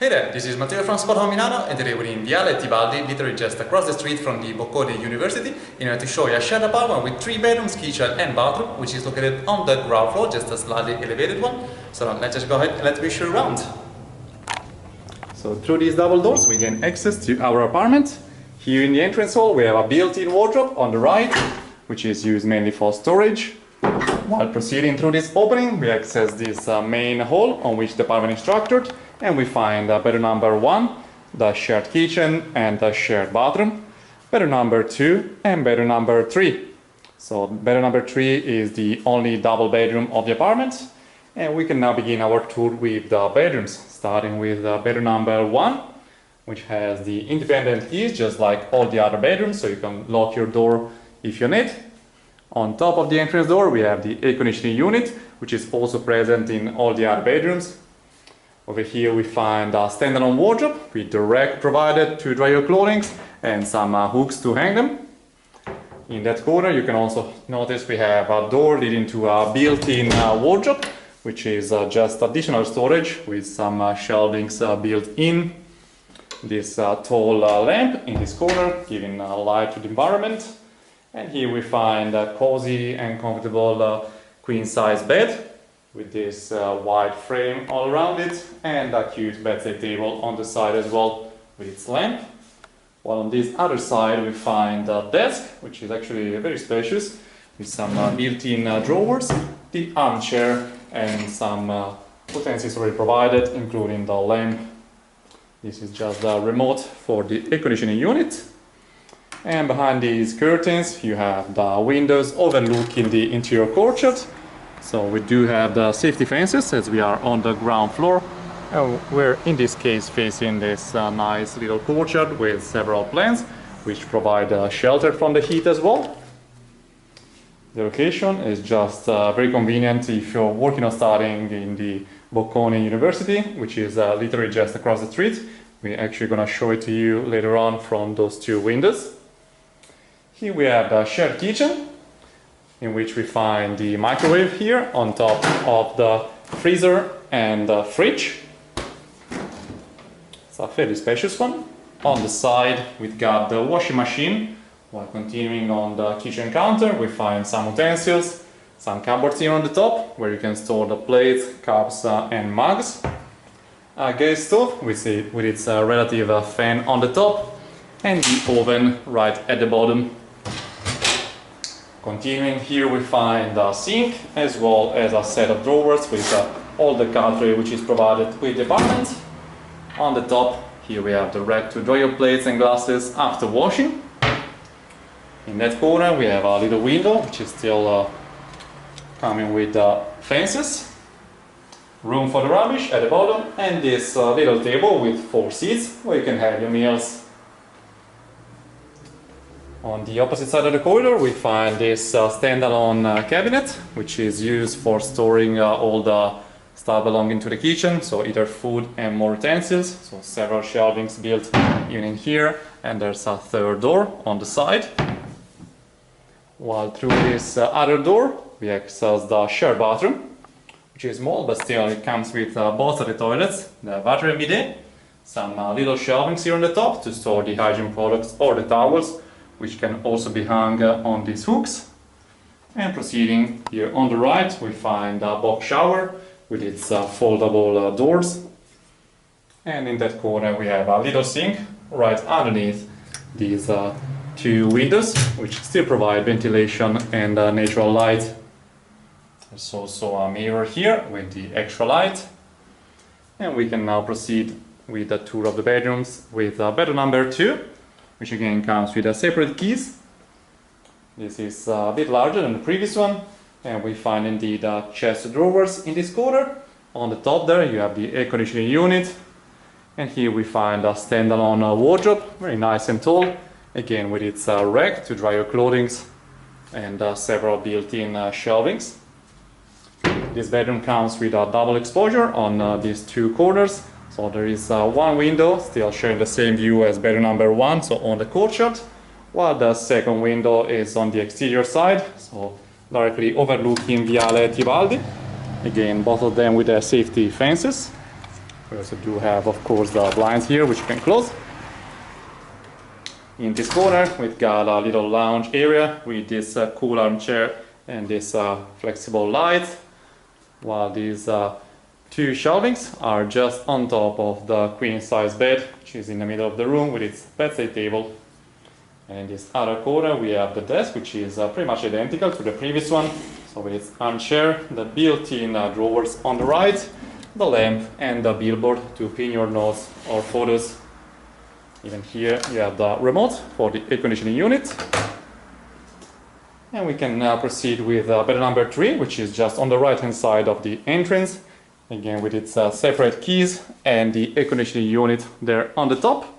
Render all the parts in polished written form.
Hey there, this is Matteo from Spotahome Milano, and today we're in Viale Tibaldi, literally just across the street from the Bocconi University, in order to show you a shared apartment with 3 bedrooms, kitchen and bathroom, which is located on the ground floor, just a slightly elevated one. So let's just go ahead and let's show you around. So through these double doors we gain access to our apartment. Here in the entrance hall we have a built-in wardrobe on the right, which is used mainly for storage. While proceeding through this opening, we access this main hall on which the apartment is structured, and we find bedroom number 1, the shared kitchen and the shared bathroom, bedroom number 2 and bedroom number 3. So bedroom number 3 is the only double bedroom of the apartment, and we can now begin our tour with the bedrooms, starting with bedroom number 1, which has the independent keys just like all the other bedrooms, so you can lock your door if you need. On top of the entrance door we have the air conditioning unit, which is also present in all the other bedrooms. Over here we find a standalone wardrobe with the rack provided to dry your clothing and some hooks to hang them. In that corner you can also notice we have a door leading to a built-in wardrobe, which is just additional storage with some shelvings built in. This tall lamp in this corner giving light to the environment. And here we find a cozy and comfortable queen-size bed with this white frame all around it, and a cute bedside table on the side as well with its lamp. While on this other side we find a desk, which is actually very spacious, with some built-in drawers, the armchair and some utensils already provided, including the lamp. This is just the remote for the air conditioning unit. And behind these curtains you have the windows overlooking the interior courtyard. So we do have the safety fences as we are on the ground floor. And we're in this case facing this nice little courtyard with several plants which provide shelter from the heat as well. The location is just very convenient if you're working or studying in the Bocconi University, which is literally just across the street. We're actually going to show it to you later on from those 2 windows. Here we have the shared kitchen, in which we find the microwave here on top of the freezer and the fridge. It's a fairly spacious one. On the side we've got the washing machine. While continuing on the kitchen counter we find some utensils, some cupboards here on the top where you can store the plates, cups and mugs. A gas stove with its relative fan on the top, and the oven right at the bottom. Continuing here we find a sink as well as a set of drawers with all the cutlery which is provided with the apartment. On the top here we have the rack to dry your plates and glasses after washing. In that corner we have a little window which is still coming with fences. Room for the rubbish at the bottom, and this little table with 4 seats where you can have your meals. On the opposite side of the corridor we find this standalone cabinet, which is used for storing all the stuff belonging to the kitchen, so either food and more utensils. So several shelvings built even in here, and there's a 3rd door on the side. While through this other door we access the shared bathroom, which is small but still it comes with both of the toilets, the water and bidet, some little shelvings here on the top to store the hygiene products or the towels, which can also be hung on these hooks. And proceeding here on the right we find a box shower with its foldable doors, and in that corner we have a little sink right underneath these 2 windows which still provide ventilation and natural light. There's also a mirror here with the extra light, and we can now proceed with the tour of the bedrooms with bedroom number 2, which again comes with separate keys. This is a bit larger than the previous one, and we find indeed chest of drawers in this corner. On the top there you have the air conditioning unit, and here we find a standalone wardrobe, very nice and tall, again with its rack to dry your clothing and several built-in shelvings. This bedroom comes with a double exposure on these 2 corners. So there is 1 window still sharing the same view as bedroom number 1, so on the courtyard, while the second window is on the exterior side, so directly overlooking Viale Tibaldi. Again, both of them with their safety fences. We also do have, of course, the blinds here, which you can close. In this corner, we've got a little lounge area with this cool armchair and this flexible light, while these two shelvings are just on top of the queen size bed, which is in the middle of the room with its bedside table. And in this other corner, we have the desk, which is pretty much identical to the previous one. So with its armchair, the built-in drawers on the right, the lamp, and the billboard to pin your notes or photos. Even here, you have the remote for the air conditioning unit. And we can now proceed with bed number 3, which is just on the right-hand side of the entrance. Again, with its separate keys and the air conditioning unit there on the top.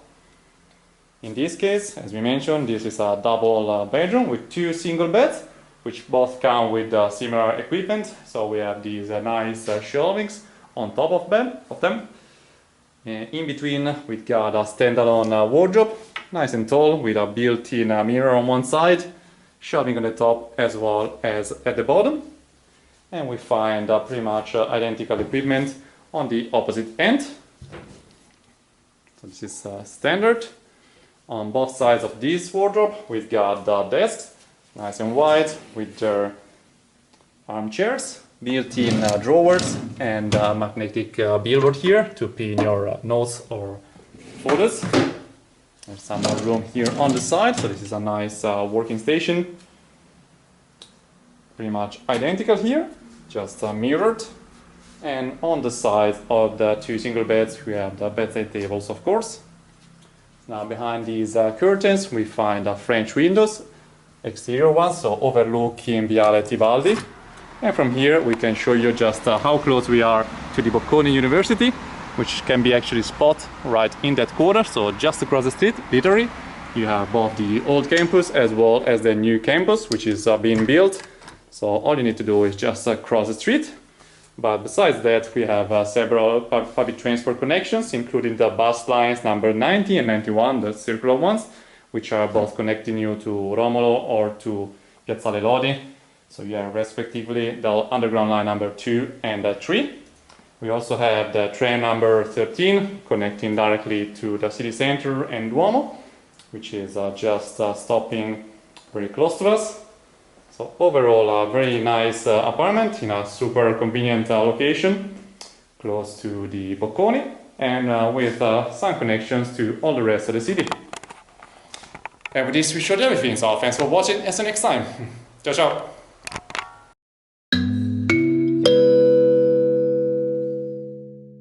In this case, as we mentioned, this is a double bedroom with 2 single beds, which both come with similar equipment. So we have these nice shelvings on top of them. In between, we've got a standalone wardrobe, nice and tall, with a built-in mirror on one side, shelving on the top as well as at the bottom. And we find pretty much identical equipment on the opposite end. So this is standard. On both sides of this wardrobe, we've got the desks, nice and wide, with their armchairs, built-in drawers, and magnetic billboard here to pin your notes or photos. There's some more room here on the side, so this is a nice working station. Pretty much identical here, just mirrored. And on the side of the 2 single beds, we have the bedside tables, of course. Now behind these curtains, we find French windows, exterior ones, so overlooking Viale Tibaldi. And from here, we can show you just how close we are to the Bocconi University, which can be actually spot right in that corner. So just across the street, literally, you have both the old campus as well as the new campus, which is being built. So all you need to do is just cross the street. But besides that, we have several public transport connections, including the bus lines number 90 and 91, the circular ones, which are both connecting you to Romolo or to Piazzale Lodi. So you have respectively the underground line number 2 and 3. We also have the train number 13 connecting directly to the city center and Duomo, which is just stopping very close to us. So overall, a very nice apartment in a super convenient location, close to the Bocconi, and with some connections to all the rest of the city. And with this, we showed everything, so thanks for watching, and see you next time. Ciao, ciao!